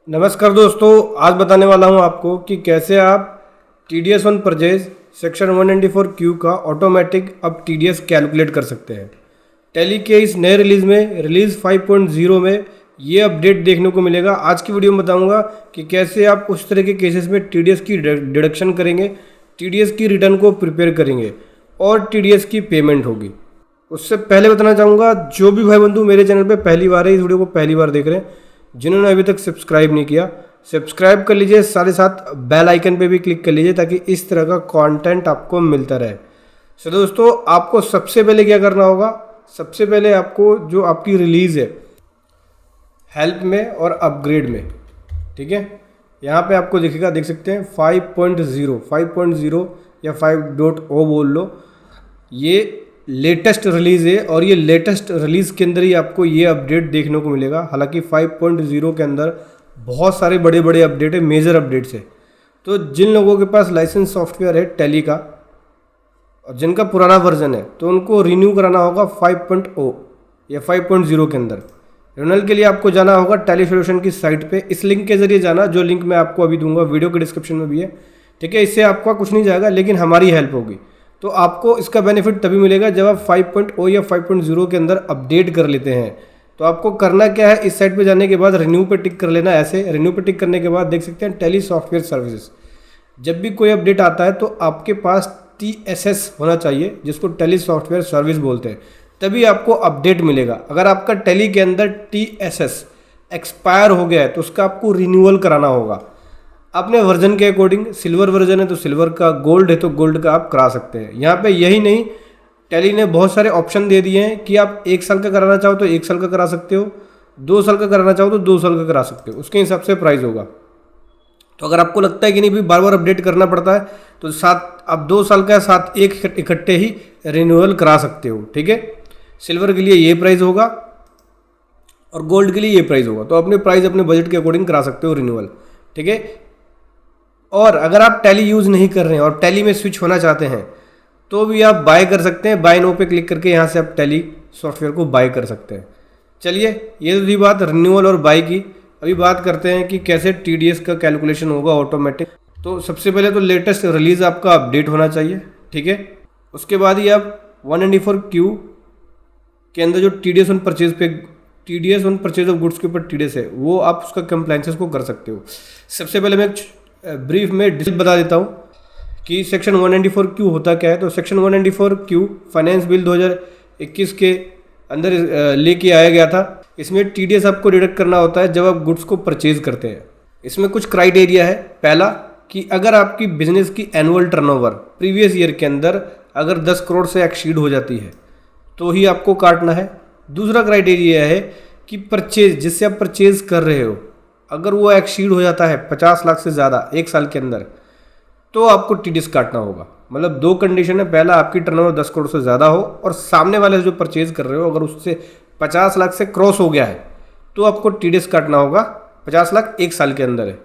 नमस्कार दोस्तों, आज बताने वाला हूं आपको कि कैसे आप TDS on purchase section 194Q का ऑटोमेटिक अब TDS कैलकुलेट कर सकते हैं। टैली के इस नए रिलीज़ में रिलीज़ 5.0 में ये अपडेट देखने को मिलेगा। आज की वीडियो में बताऊंगा कि कैसे आप उस तरह के केसेस में TDS की डिडक्शन करेंगे, TDS की रिटर्न को प्रिपेयर करेंगे और TDS की पेमेंट होगी। उससे पहले बताना चाहूँगा, जो भी भाई बंधु मेरे चैनल पे पहली बार है, इस वीडियो को पहली बार देख रहे हैं, जिन्होंने अभी तक सब्सक्राइब नहीं किया सब्सक्राइब कर लीजिए, साथ ही साथ बेल आइकन पे भी क्लिक कर लीजिए ताकि इस तरह का कंटेंट आपको मिलता रहे। सो दोस्तों, आपको सबसे पहले क्या करना होगा, सबसे पहले आपको जो आपकी रिलीज़ है हेल्प में और अपग्रेड में, ठीक है, यहाँ पे आपको दिखेगा, देख सकते हैं 5.0 या 5.0 बोल लो, ये लेटेस्ट रिलीज़ है और ये लेटेस्ट रिलीज़ के अंदर ही आपको ये अपडेट देखने को मिलेगा। हालांकि 5.0 के अंदर बहुत सारे बड़े बड़े अपडेट है, मेजर अपडेट्स है। तो जिन लोगों के पास लाइसेंस सॉफ्टवेयर है टैली का और जिनका पुराना वर्जन है तो उनको रिन्यू कराना होगा 5.0 या 5.0 के अंदर। रिन्यूअल के लिए आपको जाना होगा टैली सॉल्यूशन की साइट पे, इस लिंक के जरिए जाना, जो लिंक मैं आपको अभी दूंगा, वीडियो के डिस्क्रिप्शन में भी है, ठीक है। इससे आपका कुछ नहीं जाएगा लेकिन हमारी हेल्प होगी। तो आपको इसका बेनिफिट तभी मिलेगा जब आप 5.0 या 5.0 के अंदर अपडेट कर लेते हैं। तो आपको करना क्या है, इस साइट पे जाने के बाद रिन्यू पे टिक कर लेना। ऐसे रिन्यू पे टिक करने के बाद देख सकते हैं टैली सॉफ्टवेयर सर्विसेज। जब भी कोई अपडेट आता है तो आपके पास TSS होना चाहिए, जिसको टैली सॉफ्टवेयर सर्विस बोलते हैं, तभी आपको अपडेट मिलेगा। अगर आपका टैली के अंदर TSS एक्सपायर हो गया है तो उसका आपको रिन्यूअल कराना होगा अपने वर्जन के अकॉर्डिंग। सिल्वर वर्जन है तो सिल्वर का, गोल्ड है तो गोल्ड का आप करा सकते हैं। यहाँ पे यही नहीं, टैली ने बहुत सारे ऑप्शन दे दिए हैं कि आप 1 साल का कराना चाहो तो 1 साल का करा सकते हो, 2 साल का कराना चाहो तो 2 साल का करा सकते हो, उसके हिसाब से प्राइस होगा। तो अगर आपको लगता है कि नहीं भी बार बार अपडेट करना पड़ता है तो साथ आप 2 साल का साथ एक इकट्ठे ही रिन्यूअल करा सकते हो, ठीक है। सिल्वर के लिए ये प्राइस होगा और गोल्ड के लिए ये प्राइस होगा। तो अपने प्राइस अपने बजट के अकॉर्डिंग करा सकते हो रिन्यूअल, ठीक है। और अगर आप टैली यूज़ नहीं कर रहे हैं और टैली में स्विच होना चाहते हैं तो भी आप बाय कर सकते हैं। बाय नो पे क्लिक करके यहाँ से आप टैली सॉफ्टवेयर को बाय कर सकते हैं। चलिए, ये तो थी बात रिन्यूअल और बाय की। अभी बात करते हैं कि कैसे TDS का कैलकुलेशन होगा ऑटोमेटिक। तो सबसे पहले तो लेटेस्ट रिलीज़ आपका अपडेट होना चाहिए, ठीक है। उसके बाद ही आप 194Q के अंदर जो TDS on purchase of goods के ऊपर TDS है, वो आप उसका कंप्लाइंसेस को कर सकते हो। सबसे पहले मैं ब्रीफ में बता देता हूँ कि सेक्शन 194Q होता क्या है। तो सेक्शन 194Q फाइनेंस बिल 2021 के अंदर लेके आया गया था। इसमें TDS आपको डिडक्ट करना होता है जब आप गुड्स को परचेज करते हैं। इसमें कुछ क्राइटेरिया है। पहला कि अगर आपकी बिजनेस की एनुअल टर्नओवर प्रीवियस ईयर के अंदर अगर 10 करोड़ से एक्सीड हो जाती है तो ही आपको काटना है। दूसरा क्राइटेरिया है कि परचेज, जिससे आप परचेज कर रहे हो, अगर वो एक्सीड हो जाता है 50 लाख से ज़्यादा 1 साल के अंदर तो आपको TDS काटना होगा। मतलब 2 कंडीशन है। पहला, आपकी टर्नओवर 10 करोड़ से ज़्यादा हो और सामने वाले जो परचेज कर रहे हो अगर उससे 50 लाख से क्रॉस हो गया है तो आपको TDS काटना होगा। 50 लाख 1 साल के अंदर है।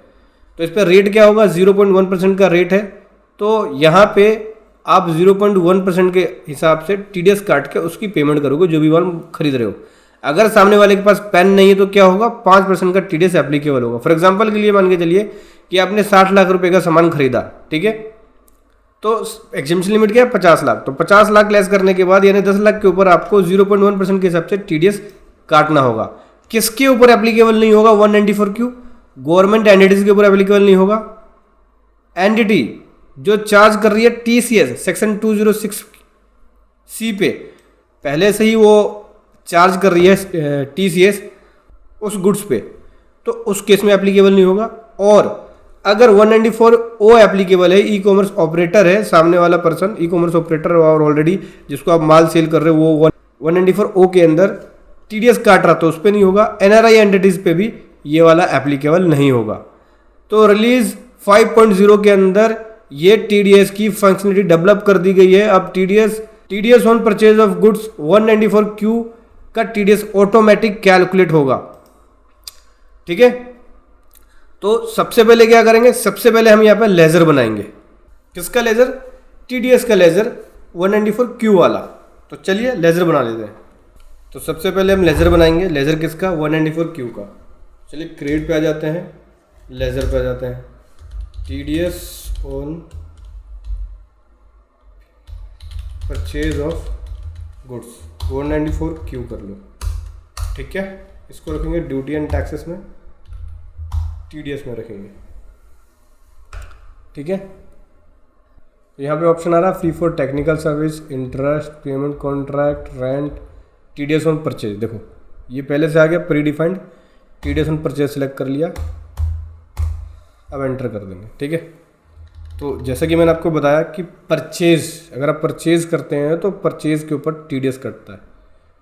तो इस पर रेट क्या होगा, 0.1% का रेट है। तो यहाँ पे आप 0.1% के हिसाब से TDS काट के उसकी पेमेंट करोगे जो भी माल खरीद रहे हो। अगर सामने वाले के पास पेन नहीं है तो क्या होगा, 5% का TDS एप्लीकेबल होगा। फॉर एग्जांपल के लिए मान के चलिए कि आपने 60 लाख रुपए का सामान खरीदा, ठीक है। तो एग्जेम्पशन लिमिट क्या है, 50 लाख। तो 50 लाख लेस करने के बाद यानी 10 लाख के ऊपर आपको 0.1% के हिसाब से TDS काटना होगा। किसके ऊपर एप्लीकेबल नहीं होगा 194Q? गवर्नमेंट एंटिटीज के ऊपर एप्लीकेबल नहीं होगा। एंटिटी जो चार्ज कर रही है TCS सेक्शन 206C पे, पहले से ही वो चार्ज कर रही है TCS उस गुड्स पे, तो उस केस में एप्लीकेबल नहीं होगा। और अगर 194O एप्लीकेबल है, ई कॉमर्स ऑपरेटर है सामने वाला पर्सन, ई कॉमर्स ऑपरेटर और ऑलरेडी जिसको आप माल सेल कर रहे हो वो 194O के अंदर TDS काट रहा तो उस पर नहीं होगा। NRI एंटिटीज पे भी ये वाला एप्लीकेबल नहीं होगा। तो रिलीज 5.0 के अंदर ये TDS की फंक्शनलिटी डेवलप कर दी गई है। अब TDS on purchase of goods 194Q का TDS ऑटोमेटिक कैलकुलेट होगा, ठीक है। तो सबसे पहले क्या करेंगे, सबसे पहले हम यहाँ पे लेजर बनाएंगे। किसका लेजर? TDS का लेजर 194Q वाला। तो चलिए लेजर बना लेते हैं। तो सबसे पहले हम लेजर बनाएंगे। लेजर किसका? 194Q का। चलिए क्रिएट पे आ जाते हैं। लेजर पे आ जाते हैं, TDS on purchase of goods 194 Q कर लो, ठीक है। इसको रखेंगे ड्यूटी एंड टैक्सेस में, TDS में रखेंगे, ठीक है। यहाँ पे ऑप्शन आ रहा है fee for technical service, interest, payment contract, rent, TDS on purchase. देखो ये पहले से आ गया pre defined, TDS on purchase select कर लिया, अब एंटर कर देंगे, ठीक है। तो जैसा कि मैंने आपको बताया कि परचेज, अगर आप परचेज करते हैं तो परचेज के ऊपर TDS कटता है,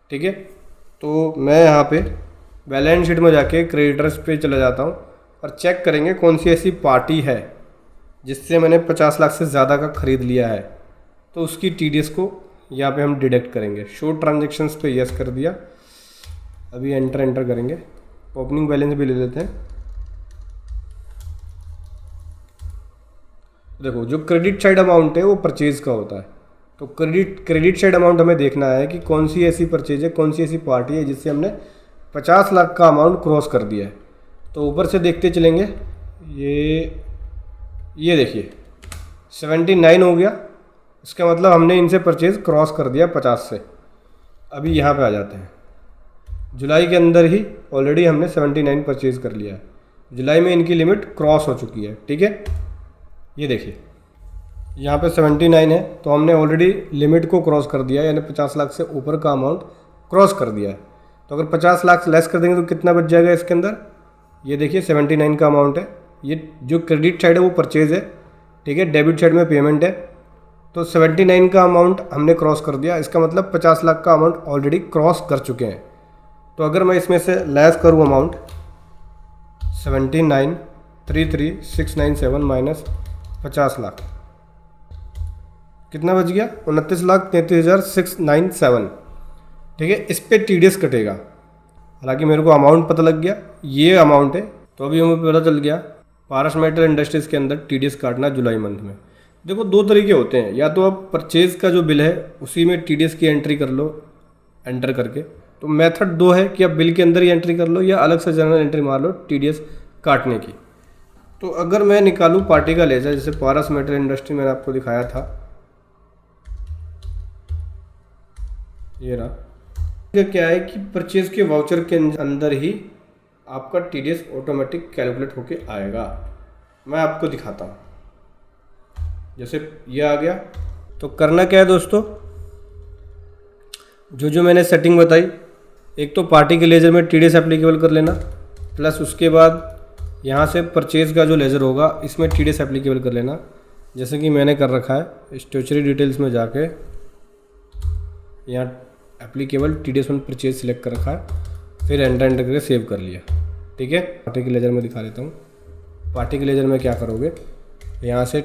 ठीक है। तो मैं यहाँ पे बैलेंस शीट में जाके क्रेडिटर्स पे चला जाता हूँ और चेक करेंगे कौन सी ऐसी पार्टी है जिससे मैंने 50 लाख से ज़्यादा का ख़रीद लिया है, तो उसकी TDS को यहाँ पे हम डिडक्ट करेंगे। शो ट्रांजेक्शन्स पे यस कर दिया, अभी एंटर करेंगे, ओपनिंग बैलेंस भी ले लेते हैं। देखो जो क्रेडिट साइड अमाउंट है वो परचेज का होता है, तो क्रेडिट साइड अमाउंट हमें देखना है कि कौन सी ऐसी परचेज है, कौन सी ऐसी पार्टी है जिससे हमने 50 लाख का अमाउंट क्रॉस कर दिया है। तो ऊपर से देखते चलेंगे, ये देखिए 79 हो गया, इसका मतलब हमने इनसे परचेज क्रॉस कर दिया 50 से। अभी यहाँ पे आ जाते हैं, जुलाई के अंदर ही ऑलरेडी हमने 79 परचेज कर लिया है, जुलाई में इनकी लिमिट क्रॉस हो चुकी है, ठीक है। ये देखिए यहाँ पे 79 है, तो हमने ऑलरेडी लिमिट को क्रॉस कर दिया है, यानी 50 लाख से ऊपर का अमाउंट क्रॉस कर दिया है। तो अगर 50 लाख लेस कर देंगे तो कितना बच जाएगा इसके अंदर, ये देखिए 79 का अमाउंट है। ये जो क्रेडिट साइड है वो परचेज है, ठीक है, डेबिट साइड में पेमेंट है। तो 79 का अमाउंट हमने क्रॉस कर दिया, इसका मतलब 50 लाख का अमाउंट ऑलरेडी क्रॉस कर चुके हैं। तो अगर मैं इसमें से लेस करूँ अमाउंट 79,33,697 माइनस 50 लाख, कितना बच गया, 29,33,697, ठीक है। इस पे TDS कटेगा। हालांकि मेरे को अमाउंट पता लग गया, ये अमाउंट है, तो अभी हमें पता चल गया पारस मेटल इंडस्ट्रीज़ के अंदर TDS काटना जुलाई मंथ में। देखो दो तरीके होते हैं, या तो आप परचेज़ का जो बिल है उसी में TDS की एंट्री कर लो एंटर करके, तो मेथड दो है कि आप बिल के अंदर ही एंट्री कर लो या अलग से जनरल एंट्री मार लो TDS काटने की। तो अगर मैं निकालूँ पार्टी का लेजर, जैसे पारस मेटल इंडस्ट्री मैंने आपको दिखाया था, ये रहा, क्या है कि परचेज के वाउचर के अंदर ही आपका TDS ऑटोमेटिक कैलकुलेट होके आएगा। मैं आपको दिखाता हूँ, जैसे ये आ गया। तो करना क्या है दोस्तों, जो मैंने सेटिंग बताई, एक तो पार्टी के लेजर में TDS एप्लीकेबल कर लेना, प्लस उसके बाद यहाँ से परचेज का जो लेजर होगा इसमें TDS एप्लीकेबल कर लेना, जैसे कि मैंने कर रखा है। स्टेचुरी डिटेल्स में जाके यहाँ applicable TDS on purchase select कर रखा है, फिर एंटर करके सेव कर लिया, ठीक है। पार्टी के लेजर में दिखा देता हूँ। पार्टी के लेजर में क्या करोगे, यहाँ से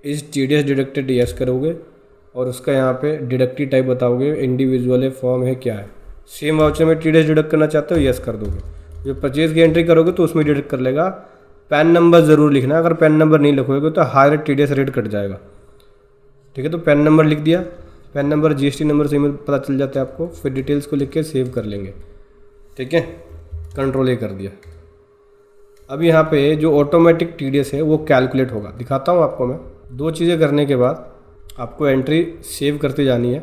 इस TDS डिडक्टेड यस करोगे और उसका यहाँ पे डिडक्टिव टाइप बताओगे, इंडिविजुअल है, फॉर्म है, क्या है। सेम वाउचर में TDS डिडक्ट करना चाहते हो, यस कर दोगे। जो परचेज की एंट्री करोगे तो उसमें डिडक्ट कर लेगा। पैन नंबर ज़रूर लिखना, अगर पैन नंबर नहीं लिखोगे तो हायर TDS रेट कट जाएगा, ठीक है। तो पैन नंबर लिख दिया, पैन नंबर GST नंबर से पता चल जाता है आपको, फिर डिटेल्स को लिख के सेव कर लेंगे, ठीक है। कंट्रोल ए कर दिया। अब यहाँ पे जो ऑटोमेटिक TDS है वो कैलकुलेट होगा, दिखाता हूँ आपको मैं। दो चीज़ें करने के बाद आपको एंट्री सेव करते जानी है।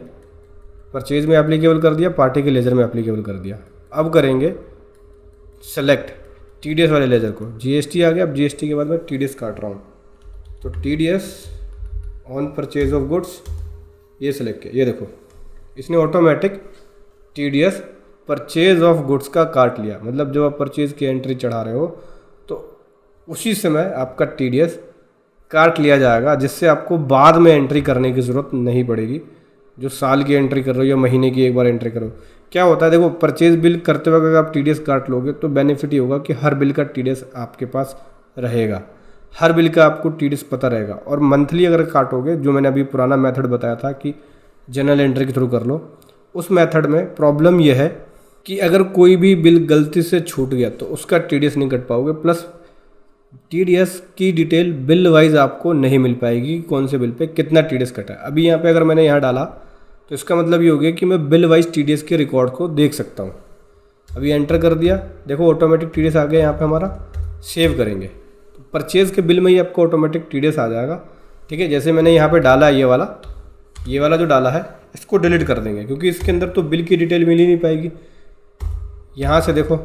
परचेज में एप्लीकेबल कर दिया, पार्टी के लेजर में एप्लीकेबल कर दिया। अब करेंगे सेलेक्ट TDS वाले लेजर को, GST आ गया। अब GST के बाद मैं TDS काट रहा हूँ, तो TDS on purchase of goods ये सिलेक्ट किया, ये देखो इसने automatic TDS purchase of goods का काट लिया। मतलब जब आप परचेज की एंट्री चढ़ा रहे हो तो उसी समय आपका TDS काट लिया जाएगा, जिससे आपको बाद में एंट्री करने की ज़रूरत नहीं पड़ेगी। जो साल की एंट्री कर रहे हो या महीने की एक बार एंट्री करो, क्या होता है देखो, परचेज बिल करते वक्त अगर आप TDS काट लोगे तो बेनिफिट ये होगा कि हर बिल का TDS आपके पास रहेगा, हर बिल का आपको TDS पता रहेगा। और मंथली अगर काटोगे, जो मैंने अभी पुराना मेथड बताया था कि जनरल एंट्री के थ्रू कर लो, उस मेथड में प्रॉब्लम यह है कि अगर कोई भी बिल गलती से छूट गया तो उसका TDS नहीं कट पाओगे, प्लस TDS की डिटेल बिल वाइज आपको नहीं मिल पाएगी, कौन से बिल पे कितना TDS कटा है। अभी यहाँ पे अगर मैंने यहाँ डाला तो इसका मतलब ये हो गया कि मैं बिल वाइज TDS के रिकॉर्ड को देख सकता हूँ। अभी एंटर कर दिया, देखो ऑटोमेटिक TDS आ गया यहाँ पे हमारा। सेव करेंगे तो परचेज़ के बिल में ही आपको ऑटोमेटिक टीडीएस आ जाएगा। ठीक है, जैसे मैंने यहाँ पे डाला है ये वाला जो डाला है इसको डिलीट कर देंगे, क्योंकि इसके अंदर तो बिल की डिटेल मिल ही नहीं पाएगी। यहाँ से देखो,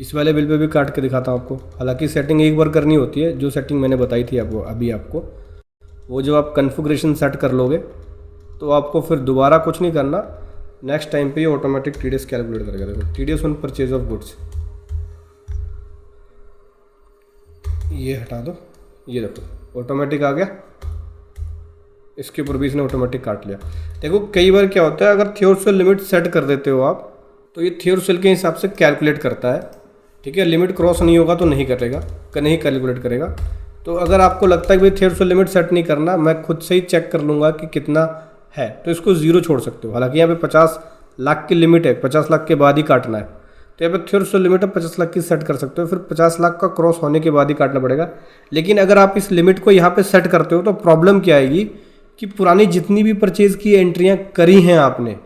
इस वाले बिल पे भी काट के दिखाता हूँ आपको। हालांकि सेटिंग एक बार करनी होती है, जो सेटिंग मैंने बताई थी आपको, वो जो आप कन्फिग्रेशन सेट कर लोगे तो आपको फिर दोबारा कुछ नहीं करना, नेक्स्ट टाइम पे ये ऑटोमेटिक टीडीएस कैलकुलेट करेगा। देखो, TDS on purchase of goods, ये हटा दो, ये देखो ऑटोमेटिक आ गया। इसके ऊपर भी इसने ऑटोमेटिक काट लिया। देखो कई बार क्या होता है, अगर थ्योरेटिकल लिमिट सेट कर देते हो आप तो ये थ्योरेटिकल के हिसाब से कैलकुलेट करता है। ठीक है, लिमिट क्रॉस नहीं होगा तो नहीं कैलकुलेट करेगा। तो अगर आपको लगता है कि भाई थ्योरेटिकल लिमिट सेट नहीं करना, मैं खुद से ही चेक कर लूँगा कि कितना है, तो इसको 0 छोड़ सकते हो। हालांकि यहाँ पे 50 लाख की लिमिट है, 50 लाख के बाद ही काटना है, तो यहाँ पे थ्योरेटिकल लिमिट है 50 लाख की सेट कर सकते हो, फिर 50 लाख का क्रॉस होने के बाद ही काटना पड़ेगा। लेकिन अगर आप इस लिमिट को यहाँ पे सेट करते हो तो प्रॉब्लम क्या आएगी कि पुरानी जितनी भी परचेज़ की एंट्रियाँ करी हैं आपने,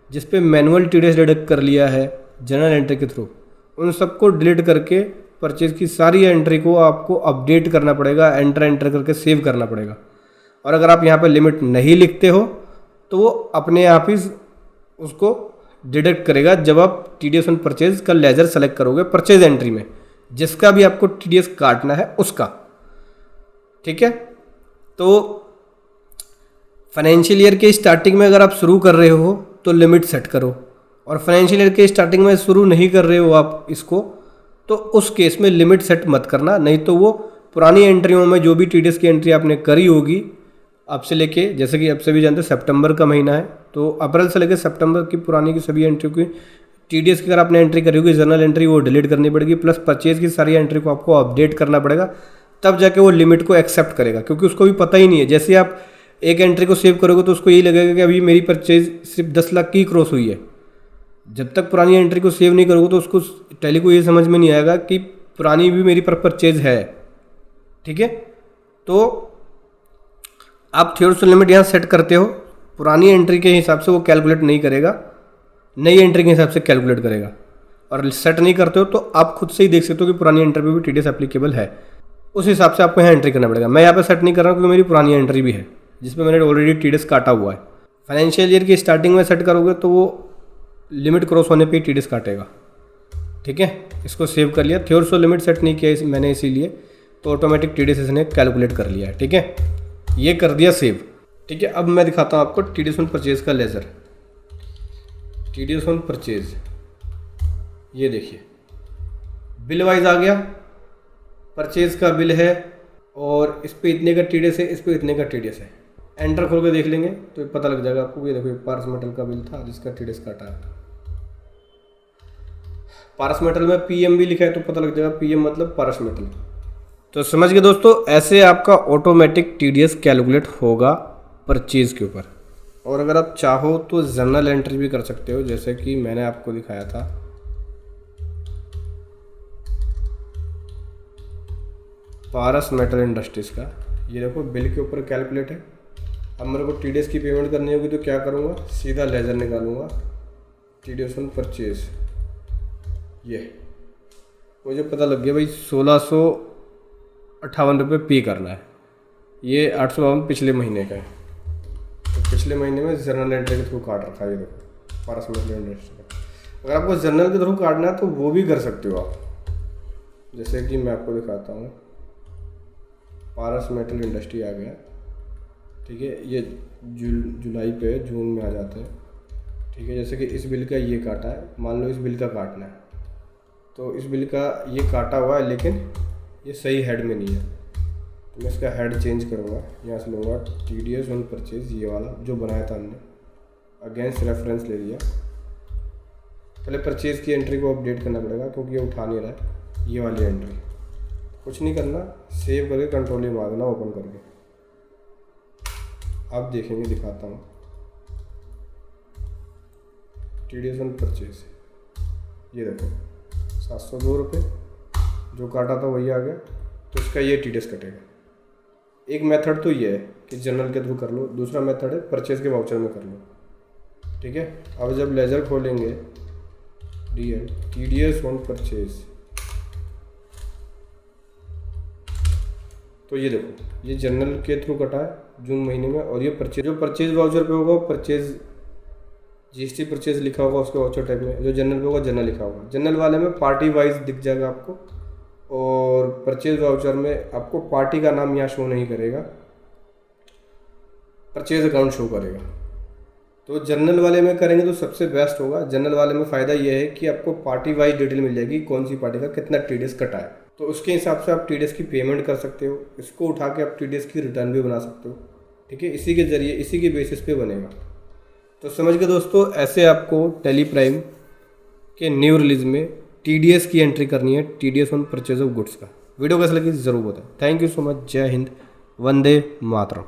जिस पे मैनुअल टीडीएस डिडक्ट कर लिया है जनरल एंट्री के थ्रू, उन सबको डिलीट करके परचेज़ की सारी एंट्री को आपको अपडेट करना पड़ेगा, एंटर करके सेव करना पड़ेगा। और अगर आप यहाँ पे लिमिट नहीं लिखते हो तो वो अपने आप ही उसको डिडक्ट करेगा जब आप टीडीएस ऑन परचेज का लेजर सेलेक्ट करोगे परचेज एंट्री में, जिसका भी आपको टीडीएस काटना है उसका। ठीक है, तो फाइनेंशियल ईयर के स्टार्टिंग में अगर आप शुरू कर रहे हो तो लिमिट सेट करो, और फाइनेंशियल ईयर के स्टार्टिंग में शुरू नहीं कर रहे हो आप इसको, तो उस केस में लिमिट सेट मत करना, नहीं तो वो पुरानी एंट्रियों में जो भी टीडीएस की एंट्री आपने करी होगी अब से लेके, जैसे कि अब से भी जानते हैं सितंबर का महीना है, तो अप्रैल से लेकर सितंबर की पुरानी की सभी एंट्री की टीडीएस की अगर आपने एंट्री करी होगी जनरल एंट्री, वो डिलीट करनी पड़ेगी, प्लस परचेज की सारी एंट्री को आपको अपडेट करना पड़ेगा, तब जाके वो लिमिट को एक्सेप्ट करेगा। क्योंकि उसको भी पता ही नहीं है, जैसे आप एक एंट्री को सेव करोगे तो उसको यही लगेगा कि अभी मेरी परचेज सिर्फ 10 लाख की क्रॉस हुई है। जब तक पुरानी एंट्री को सेव नहीं करोगे तो उसको टैली को ये समझ में नहीं आएगा कि पुरानी भी मेरी पर परचेज है। ठीक है, तो आप थ्योरेटिकल लिमिट यहाँ सेट करते हो, पुरानी एंट्री के हिसाब से वो कैलकुलेट नहीं करेगा, नई एंट्री के हिसाब से कैलकुलेट करेगा। और सेट नहीं करते हो तो आप खुद से ही देख सकते हो कि पुरानी एंट्री पे भी टीडीएस एप्लीकेबल है, उस हिसाब से आपको यहाँ एंट्री करना पड़ेगा। मैं यहाँ पे सेट नहीं कर रहा हूँ क्योंकि मेरी पुरानी एंट्री भी है जिसमें मैंने ऑलरेडी टीडीएस काटा हुआ है। फाइनेंशियल ईयर की स्टार्टिंग में सेट करोगे तो वो लिमिट क्रॉस होने पर ही टीडीएस काटेगा। ठीक है, इसको सेव कर लिया। थ्योरेटिकल लिमिट सेट नहीं किया मैंने, इसीलिए तो ऑटोमेटिक टीडीएस इसने कैलकुलेट कर लिया है। ठीक है, ये कर दिया सेव। ठीक है, अब मैं दिखाता हूँ आपको टीडीएस ऑन परचेज का लेजर। टीडीएस ऑन परचेज, ये देखिए बिल वाइज आ गया, परचेज का बिल है और इस पे इतने का टीडीएस है, इस पे इतने का टीडीएस है। एंटर खोल के देख लेंगे तो पता लग जाएगा आपको। ये देखो पारस मेटल का बिल था जिसका टीडीएस काटा है। पारस मेटल में पीएम भी लिखा है तो पता लग जाएगा, पीएम मतलब पारस मेटल। तो समझ गए दोस्तों, ऐसे आपका ऑटोमेटिक टीडीएस कैलकुलेट होगा परचेज के ऊपर। और अगर आप चाहो तो जर्नल एंट्री भी कर सकते हो, जैसे कि मैंने आपको दिखाया था। पारस मेटल इंडस्ट्रीज का ये देखो बिल के ऊपर कैलकुलेट है। अब मेरे को टीडीएस की पेमेंट करनी होगी तो क्या करूँगा, सीधा लेजर निकालूंगा, टीडीएस ऑन परचेज, ये मुझे पता लग गया भाई 1658 रुपये पे करना है। ये 852 पिछले महीने का है, तो पिछले महीने में जर्नल एंट्री के थ्रू काट रखा है। ये देखो पारस मेटल इंडस्ट्री का। अगर आपको जर्नल के थ्रू काटना है तो वो भी कर सकते हो आप, जैसे कि मैं आपको दिखाता हूँ। पारस मेटल इंडस्ट्री आ गया। ठीक है, ये जुलाई पे जून में आ जाता है। ठीक है, जैसे कि इस बिल का ये काटा है, मान लो इस बिल का काटना है, तो इस बिल का ये काटा हुआ है लेकिन ये सही हेड में नहीं है, तो मैं इसका हेड चेंज करूँगा। यहाँ से लूँगा टीडीएस ऑन परचेज, ये वाला जो बनाया था हमने, अगेंस्ट रेफरेंस ले लिया। पहले परचेज की एंट्री को अपडेट करना पड़ेगा क्योंकि ये उठा नहीं रहा है ये वाली एंट्री। कुछ नहीं करना, सेव करके कंट्रोल ही मार देना ओपन करके। आप देखेंगे, दिखाता हूँ। टीडीएस ऑन परचेज, ये देखो 702 रुपये जो काटा था वही आ गया, तो इसका ये टीडीएस कटेगा। एक मेथड तो ये है कि जनरल के थ्रू कर लो, दूसरा मेथड है परचेज के वाउचर में कर लो। ठीक है, अब जब लेजर खोलेंगे टीडीएस ऑन परचेज, तो ये देखो, ये जनरल के थ्रू कटा है जून महीने में, और ये परचेज वाउचर पे होगा परचेज जीएसटी परचेज लिखा होगा उसके वाउचर टाइप में, जो जनरल पे होगा जनरल लिखा होगा। जनरल वाले में पार्टी वाइज दिख जाएगा आपको, और परचेज वाउचर में आपको पार्टी का नाम यहाँ शो नहीं करेगा, परचेज अकाउंट शो करेगा। तो जनरल वाले में करेंगे तो सबसे बेस्ट होगा। जनरल वाले में फ़ायदा ये है कि आपको पार्टी वाइज डिटेल मिल जाएगी, कौन सी पार्टी का कितना टीडीएस कटा है, तो उसके हिसाब से आप टीडीएस की पेमेंट कर सकते हो। इसको उठा के आप टीडीएस की रिटर्न भी बना सकते हो, ठीक है। इसी के ज़रिए, इसी के बेसिस पे बनेगा। तो समझ गए दोस्तों, ऐसे आपको टैली प्राइम के न्यू रिलीज़ में टीडीएस की एंट्री करनी है, TDS on purchase of goods का। वीडियो कैसा लगी ज़रूर बताएं। Thank you so much. जय हिंद, वंदे मातरम।